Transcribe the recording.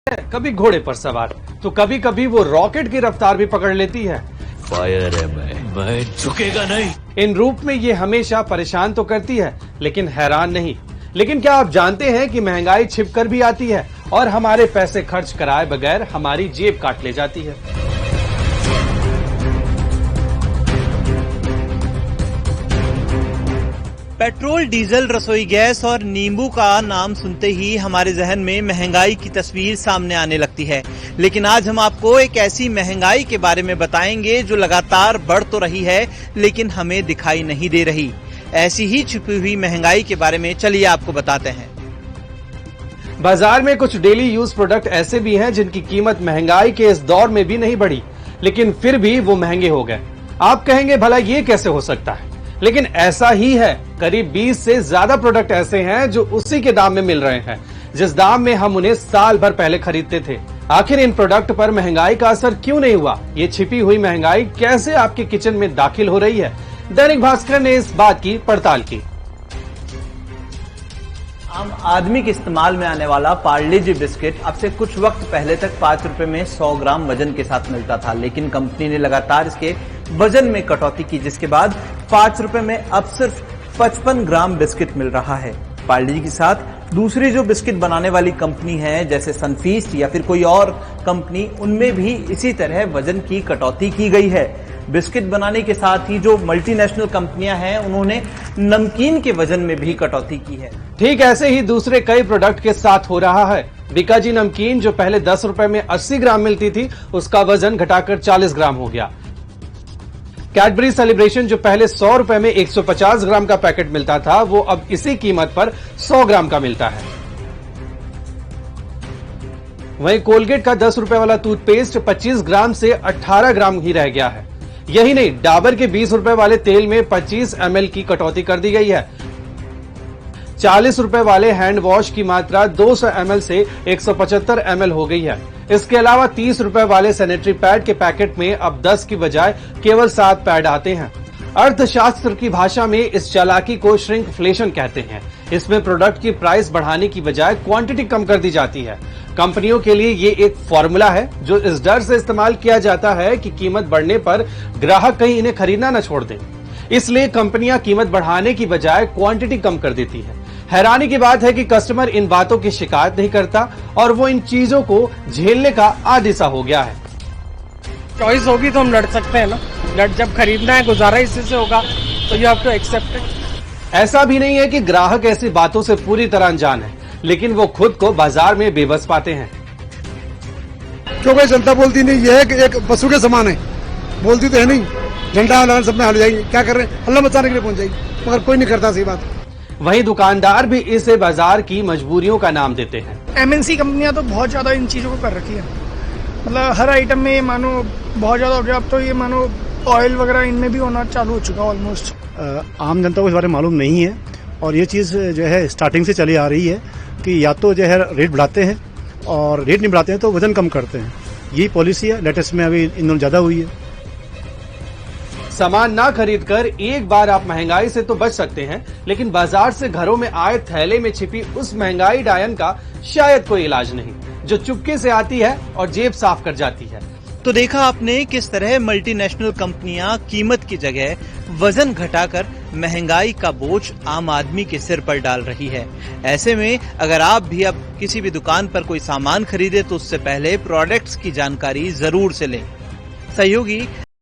कभी घोड़े पर सवार, तो कभी कभी वो रॉकेट की रफ्तार भी पकड़ लेती है। फायर है मैं झुकेगा नहीं। इन रूप में ये हमेशा परेशान तो करती है, लेकिन हैरान नहीं। लेकिन क्या आप जानते हैं कि महंगाई छिपकर भी आती है और हमारे पैसे खर्च कराए बगैर हमारी जेब काट ले जाती है। पेट्रोल, डीजल, रसोई गैस और नींबू का नाम सुनते ही हमारे जहन में महंगाई की तस्वीर सामने आने लगती है। लेकिन आज हम आपको एक ऐसी महंगाई के बारे में बताएंगे जो लगातार बढ़ तो रही है लेकिन हमें दिखाई नहीं दे रही। ऐसी ही छुपी हुई महंगाई के बारे में चलिए आपको बताते हैं। बाजार में कुछ डेली यूज प्रोडक्ट ऐसे भी हैं जिनकी कीमत महंगाई के इस दौर में भी नहीं बढ़ी, लेकिन फिर भी वो महंगे हो गए। आप कहेंगे भला ये कैसे हो सकता है, लेकिन ऐसा ही है। करीब 20 से ज्यादा प्रोडक्ट ऐसे हैं जो उसी के दाम में मिल रहे हैं जिस दाम में हम उन्हें साल भर पहले खरीदते थे। आखिर इन प्रोडक्ट पर महंगाई का असर क्यों नहीं हुआ? ये छिपी हुई महंगाई कैसे आपके किचन में दाखिल हो रही है? दैनिक भास्कर ने इस बात की पड़ताल की। आम आदमी के इस्तेमाल में आने वाला पार्ले जी बिस्किट अब से कुछ वक्त पहले तक 5 रुपए में 100 ग्राम वजन के साथ मिलता था, लेकिन कंपनी ने लगातार इसके वजन में कटौती की, जिसके बाद 5 रुपए में अब सिर्फ 55 ग्राम बिस्किट मिल रहा है। पार्ले जी के साथ दूसरी जो बिस्किट बनाने वाली कंपनी है जैसे सनफीस्ट या फिर कोई और कंपनी, उनमें भी इसी तरह वजन की कटौती की गई है। बिस्किट बनाने के साथ ही जो मल्टीनेशनल कंपनियां हैं उन्होंने नमकीन के वजन में भी कटौती की है। ठीक ऐसे ही दूसरे कई प्रोडक्ट के साथ हो रहा है। बीकाजी नमकीन जो पहले 10 रुपए में 80 ग्राम मिलती थी, उसका वजन घटाकर 40 ग्राम हो गया। कैडबरी सेलिब्रेशन जो पहले 100 रुपए में 150 ग्राम का पैकेट मिलता था, वो अब इसी कीमत पर 100 ग्राम का मिलता है। वहीं कोलगेट का 10 रुपए वाला टूथपेस्ट 25 ग्राम से 18 ग्राम ही रह गया है। यही नहीं, डाबर के 20 रुपए वाले तेल में 25 ml की कटौती कर दी गई है। 40 रुपए वाले हैंड वॉश की मात्रा 200 ml से 175 ml हो गई है। इसके अलावा 30 रुपए वाले सैनिटरी पैड के पैकेट में अब 10 की बजाय केवल 7 पैड आते हैं। अर्थशास्त्र की भाषा में इस चालाकी को श्रिंकफ्लेशन कहते हैं। इसमें प्रोडक्ट की प्राइस बढ़ाने की बजाय क्वांटिटी कम कर दी जाती है। कंपनियों के लिए ये एक फॉर्मूला है जो इस डर से इस्तेमाल किया जाता है कि कीमत बढ़ने पर ग्राहक कहीं इन्हें खरीदना न छोड़ दें। इसलिए कंपनियां कीमत बढ़ाने की बजाय क्वांटिटी कम कर देती है। हैरानी की बात है कि कस्टमर इन बातों की शिकायत नहीं करता और वो इन चीजों को झेलने का आदी सा हो गया है। चॉइस होगी तो हम लड़ सकते हैं ना, जब खरीदना है, गुजारा इसी से होगा, तो you have to accept it. ऐसा भी नहीं है कि ग्राहक ऐसी बातों से पूरी तरह अनजान है, लेकिन वो खुद को बाजार में बेबस पाते हैं। क्योंकि जनता बोलती नहीं, यह है कि एक पशु के समान है, बोलती तो है नहीं। झंडा हलाल सब में हाल जाएगी, क्या कर रहे हैं, हल्ला मचाने के लिए पहुंच जाएगी, मगर कोई नहीं करता सही बात। वहीं दुकानदार भी इसे बाजार की मजबूरियों का नाम देते हैं। एमएनसी कंपनियां तो बहुत ज्यादा इन चीजों को कर रखी है, मतलब हर आइटम में मानो बहुत ज्यादा हो गया। अब तो ये मानो ऑयल वगैरह इनमें भी होना चालू हो चुका ऑलमोस्ट। आम जनता को इस बारे में मालूम नहीं है और ये चीज़ जो है स्टार्टिंग से चली आ रही है कि या तो जो है रेट बढ़ाते हैं और रेट नहीं बढ़ाते हैं तो वजन कम करते हैं। यही पॉलिसी है, लेटेस्ट में अभी इन दोनों ज्यादा हुई है। सामान ना खरीदकर एक बार आप महंगाई से तो बच सकते हैं, लेकिन बाजार से घरों में आए थैले में छिपी उस महंगाई डायन का शायद कोई इलाज नहीं, जो चुपके से आती है और जेब साफ कर जाती है। तो देखा आपने किस तरह मल्टीनेशनल कंपनियां कीमत की जगह वजन घटाकर महंगाई का बोझ आम आदमी के सिर पर डाल रही है। ऐसे में अगर आप भी अब किसी भी दुकान पर कोई सामान खरीदे तो उससे पहले प्रोडक्ट्स की जानकारी जरूर से लें। सहयोगी